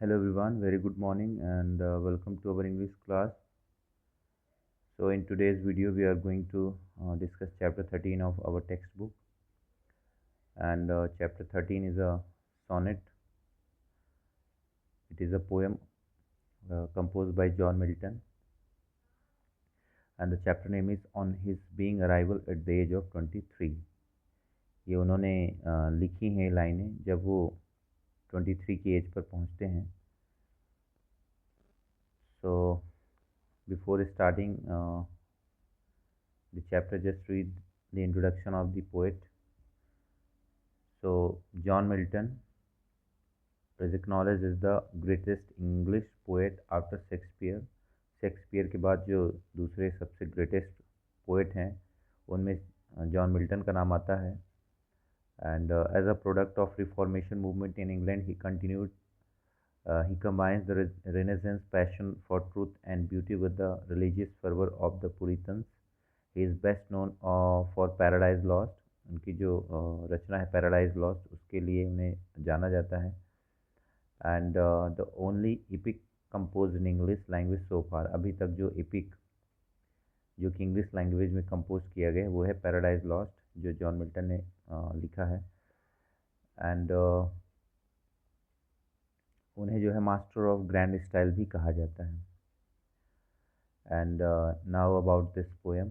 Hello everyone, very good morning and welcome to our English class. So in today's video we are going to discuss chapter 13 of our textbook, and chapter 13 is a sonnet. It is a poem composed by John Milton, and the chapter name is On His Being Arrival at the Age of 23. ये उन्होंने लिखी हैं लाइनें जब वो 23 की as per पहुंचते हैं. So before starting the chapter, just read the introduction of the poet. So John Milton is acknowledged as the greatest English poet after Shakespeare. Shakespeare के बाद जो दूसरे सबसे ग्रेटेस्ट पोएट हैं उनमें जॉन मिल्टन का नाम आता है. And as a product of reformation movement in England he continued he combines the Renaissance passion for truth and beauty with the religious fervor of the Puritans. He is best known for Paradise Lost. उनकी जो रचना है paradise lost, उसके लिए उन्हें जाना जाता है. And the only epic compose in English language so far. अभी तक जो इपिक जो कि इंग्लिश लैंग्वेज में कंपोज किया गया है वो है पैराडाइज लॉस्ट, जो जॉन मिल्टन ने लिखा है. एंड उन्हें जो है मास्टर ऑफ ग्रैंड स्टाइल भी कहा जाता है. And now about this poem.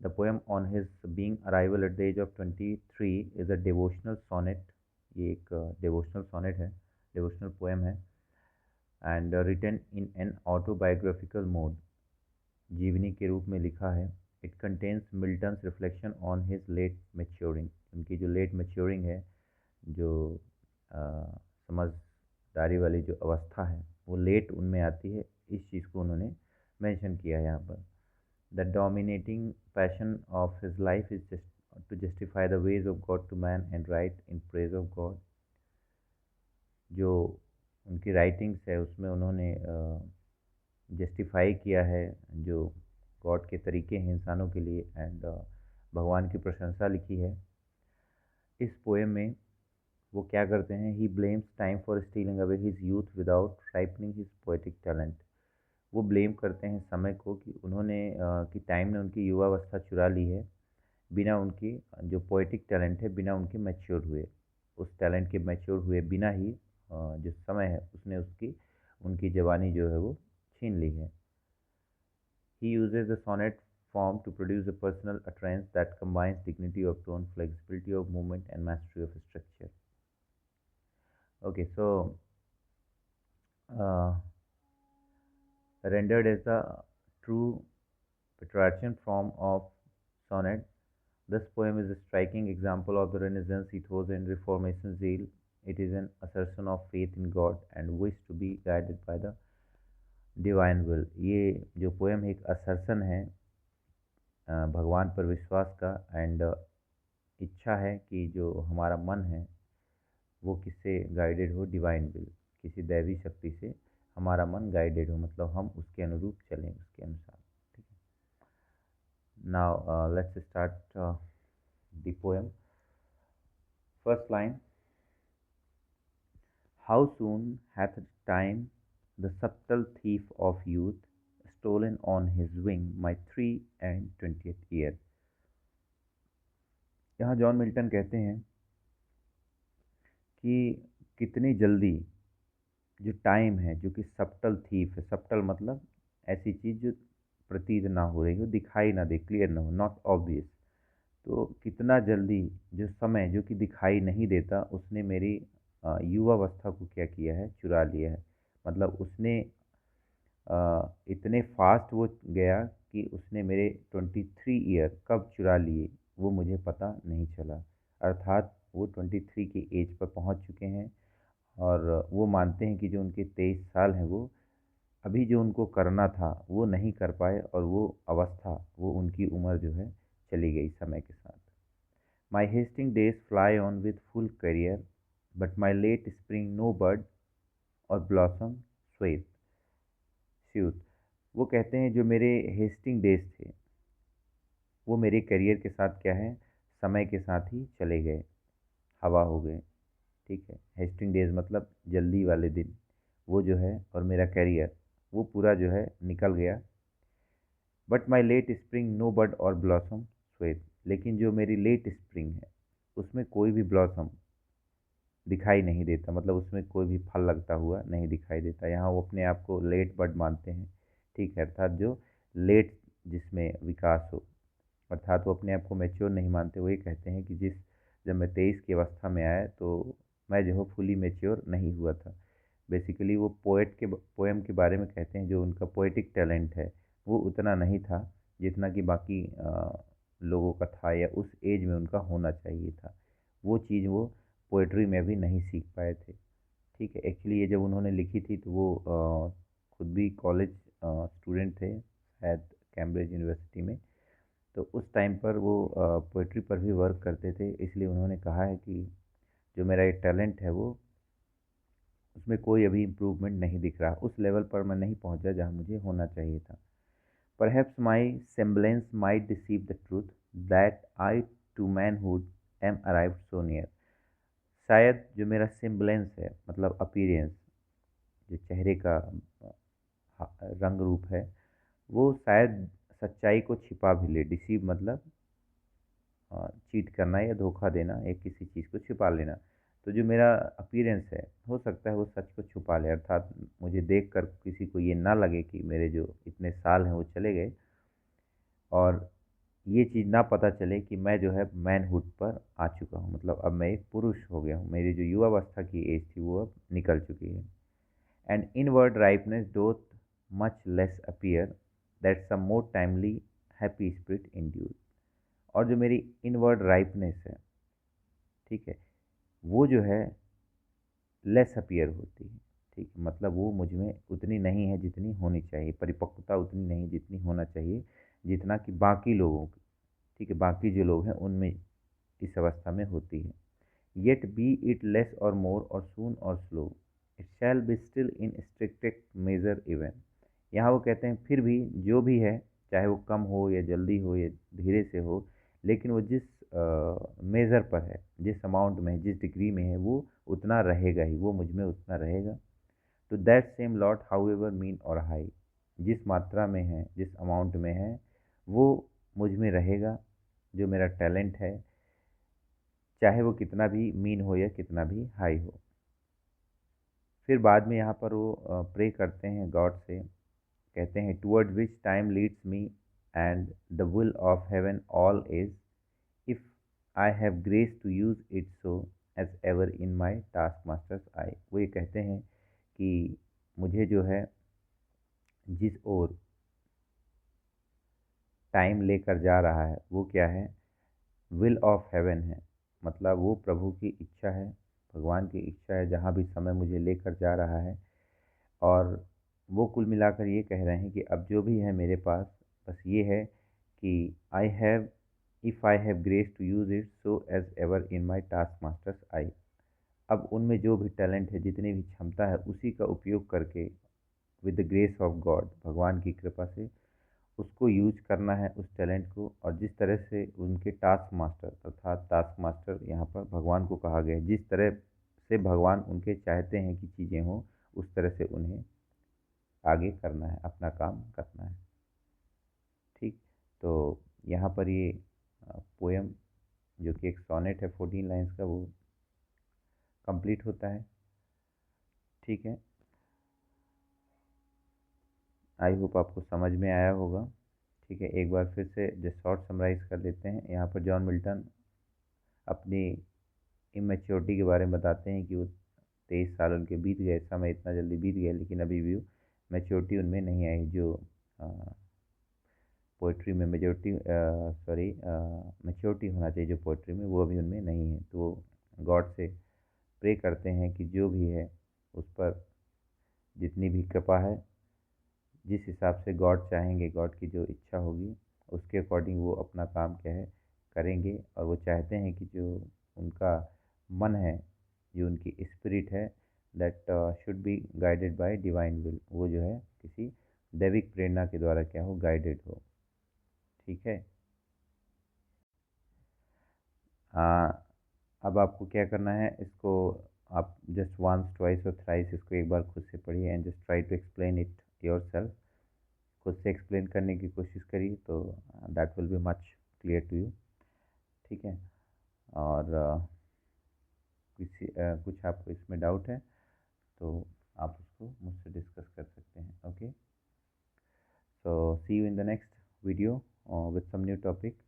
The poem on his being arrival at the age of 23 is a devotional sonnet. ये एक डिवोशनल सोनेट है, डिवोशनल पोएम है. And written in an autobiographical mode, जीवनी के रूप में लिखा है. It contains Milton's reflection on his late maturing. उनकी जो लेट मैच्योरिंग है, जो समझदारी वाली जो अवस्था है वो लेट उनमें आती है. इस चीज़ को उन्होंने मेंशन किया है यहाँ पर. The dominating passion of his life is to justify the ways of God to man and write in praise of God. जो उनकी राइटिंग्स है उसमें उन्होंने जस्टिफाई किया है जो गॉड के तरीके हैं इंसानों के लिए, एंड भगवान की प्रशंसा लिखी है. इस पोएम में वो क्या करते हैं, he blames time for stealing away his youth without ripening his poetic talent. वो ब्लेम करते हैं समय को कि उन्होंने कि टाइम ने उनकी युवावस्था चुरा ली है बिना उनकी जो पोएटिक टैलेंट है, बिना उनके मैच्योर हुए. उस टैलेंट के मैच्योर हुए बिना ही जो समय है उसने उनकी जवानी जो है वो छीन ली है. He uses the sonnet form to produce a personal utterance that combines dignity of tone, flexibility of movement, and mastery of structure. Okay, so uh, rendered as the true Petrarchan form of sonnet, this poem is a striking example of the Renaissance ethos and Reformation zeal. It is an assertion of faith in God and wish to be guided by the divine will. ये जो poem एक assertion है भगवान पर विश्वास का, and इच्छा है कि जो हमारा मन है वो किससे गाइडेड हो, डिवाइन विल, किसी दैवी शक्ति से हमारा मन गाइडेड हो, मतलब हम उसके अनुरूप चलें, उसके अनुसार. ठीक है. Now let's start the poem. First line. How soon hath time the subtle thief of youth stolen on his wing my 3 and 20th year. यहाँ जॉन मिल्टन कहते हैं कि कितनी जल्दी जो टाइम है, जो कि सब्टल थीफ है. सब्टल मतलब ऐसी चीज़ जो प्रतीत ना हो रही हो, दिखाई ना दे, क्लियर ना हो, नॉट ऑब्वियस. तो कितना जल्दी जो समय जो कि दिखाई नहीं देता, उसने मेरी युवावस्था को क्या किया है, चुरा लिया है. मतलब उसने इतने फास्ट वो गया कि उसने मेरे 23 ईयर कब चुरा लिए वो मुझे पता नहीं चला. अर्थात वो 23 की एज पर पहुंच चुके हैं और वो मानते हैं कि जो उनके 23 साल हैं वो अभी जो उनको करना था वो नहीं कर पाए, और वो अवस्था, वो उनकी उम्र जो है चली गई समय के साथ. My hasting days fly on with full career but my late spring no bud or blossom sheweth. वो कहते हैं जो मेरे हेस्टिंग डेज थे वो मेरे करियर के साथ क्या है, समय के साथ ही चले गए, हवा हो गए. ठीक है. हेस्टिंग डेज मतलब जल्दी वाले दिन, वो जो है और मेरा कैरियर वो पूरा जो है निकल गया। But my late spring no bud or blossom स्वेत, लेकिन जो मेरी लेट स्प्रिंग है उसमें कोई भी ब्लॉसम दिखाई नहीं देता, मतलब उसमें कोई भी फल लगता हुआ नहीं दिखाई देता। यहाँ वो अपने आप को लेट बड मानते हैं, ठीक है, अर्थात जो लेट जिसमें विकास हो, अर्थात वो अपने आप को मैच्योर नहीं मानते। वो ये कहते हैं कि जब मैं 23 की अवस्था में आया तो मैं जो है फुली मैच्योर नहीं हुआ था। बेसिकली वो पोएम के बारे में कहते हैं, जो उनका पोएटिक टैलेंट है वो उतना नहीं था जितना कि बाकी लोगों का था या उस एज में उनका होना चाहिए था। वो चीज़ वो पोएट्री में भी नहीं सीख पाए थे। ठीक है, एक्चुअली ये जब उन्होंने लिखी थी तो वो खुद भी कॉलेज स्टूडेंट थे शायद कैम्ब्रिज यूनिवर्सिटी में। तो उस टाइम पर वो पोइट्री पर भी वर्क करते थे, इसलिए उन्होंने कहा है कि जो मेरा ये टैलेंट है वो उसमें कोई अभी इम्प्रूवमेंट नहीं दिख रहा, उस लेवल पर मैं नहीं पहुंचा जहां मुझे होना चाहिए था। Perhaps my semblance might deceive the truth that I to manhood am arrived so near. शायद जो मेरा सेम्बलेंस है, मतलब अपीयरेंस, जो चेहरे का रंग रूप है, वो शायद सच्चाई को छिपा भी ले। डिसीव मतलब चीट करना या धोखा देना या किसी चीज़ को छुपा लेना। तो जो मेरा अपीयरेंस है हो सकता है वो सच को छुपा ले, अर्थात मुझे देखकर किसी को ये ना लगे कि मेरे जो इतने साल हैं वो चले गए, और ये चीज़ ना पता चले कि मैं जो है मैनहुड पर आ चुका हूँ, मतलब अब मैं एक पुरुष हो गया हूँ, मेरी जो युवावस्था की एज थी वो अब निकल चुकी है। And inward ripeness doth much less appear that some more timely happy spirit induce. और जो मेरी इनवर्ड राइपनेस है, ठीक है, वो जो है लेस अपीयर होती है। ठीक है, मतलब वो मुझ में उतनी नहीं है जितनी होनी चाहिए, परिपक्वता उतनी नहीं जितनी होना चाहिए, जितना कि बाकी लोगों की, ठीक है, बाकी जो लोग हैं उनमें इस अवस्था में होती है। येट बी इट लेस और मोर or soon or slow, it shall be still in strictest measure even. यहाँ वो कहते हैं फिर भी जो भी है, चाहे वो कम हो या जल्दी हो या धीरे से हो, लेकिन वो जिस मेज़र पर है, जिस अमाउंट में है, जिस डिग्री में है, वो उतना रहेगा ही, वो मुझ में उतना रहेगा। तो that same lot how ever mean और हाई, जिस मात्रा में है, जिस अमाउंट में है, वो मुझ में रहेगा। जो मेरा टैलेंट है, चाहे वो कितना भी मीन हो या कितना भी हाई हो। फिर बाद में यहाँ पर वो प्रे करते हैं गॉड से, कहते हैं toward which time leads me and the will of heaven all is, if I have grace to use it so as ever in my taskmaster's eye. वो ये कहते हैं कि मुझे जो है जिस ओर टाइम लेकर जा रहा है वो क्या है, विल ऑफ हेवन है, मतलब वो प्रभु की इच्छा है, भगवान की इच्छा है जहाँ भी समय मुझे लेकर जा रहा है। और वो कुल मिलाकर ये कह रहे हैं कि अब जो भी है मेरे पास, बस ये है कि I have, if I have grace to use it so as ever in my taskmaster's eye. अब उनमें जो भी टैलेंट है, जितनी भी क्षमता है, उसी का उपयोग करके with the grace of God, भगवान की कृपा से उसको यूज करना है उस टैलेंट को। और जिस तरह से उनके टास्क मास्टर, अर्थात टास्क मास्टर यहाँ पर भगवान को कहा गया है, जिस तरह से भगवान उनके चाहते हैं कि चीज़ें हों, उस तरह से उन्हें आगे करना है, अपना काम करना है। ठीक, तो यहाँ पर ये पोएम जो कि एक सोनेट है 14 लाइन्स का, वो कंप्लीट होता है। ठीक है, आई होप आपको समझ में आया होगा। ठीक है, एक बार फिर से जस्ट शॉर्ट समराइज कर लेते हैं। यहाँ पर जॉन मिल्टन अपनी इमेच्योरिटी के बारे में बताते हैं कि वो 23 साल उनके बीत गए, समय इतना जल्दी बीत गया, लेकिन अभी भी मैच्योरिटी उनमें नहीं आई। जो पोइट्री में मैच्योरिटी होना चाहिए जो पोइट्री में, वो अभी उनमें नहीं है। तो गॉड से प्रे करते हैं कि जो भी है उस पर जितनी भी कृपा है, जिस हिसाब से गॉड चाहेंगे, गॉड की जो इच्छा होगी उसके अकॉर्डिंग वो अपना काम क्या है करेंगे। और वो चाहते हैं कि जो उनका मन है, जो उनकी स्पिरिट है, that should be guided by divine will, वो जो है किसी दैविक प्रेरणा के द्वारा क्या हो, गाइडेड हो। ठीक है, अब आपको क्या करना है, इसको आप जस्ट वंस ट्वाइस और थ्राइस इसको एक बार खुद से पढ़िए and just try to explain it yourself. खुद से एक्सप्लेन करने की कोशिश करिए तो that will be much clear to you. ठीक है। और कुछ आपको इसमें डाउट है तो आप उसको मुझसे डिस्कस कर सकते हैं। Okay, so see you in the next video with some new topic.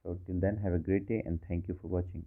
So till then, have a great day and thank you for watching.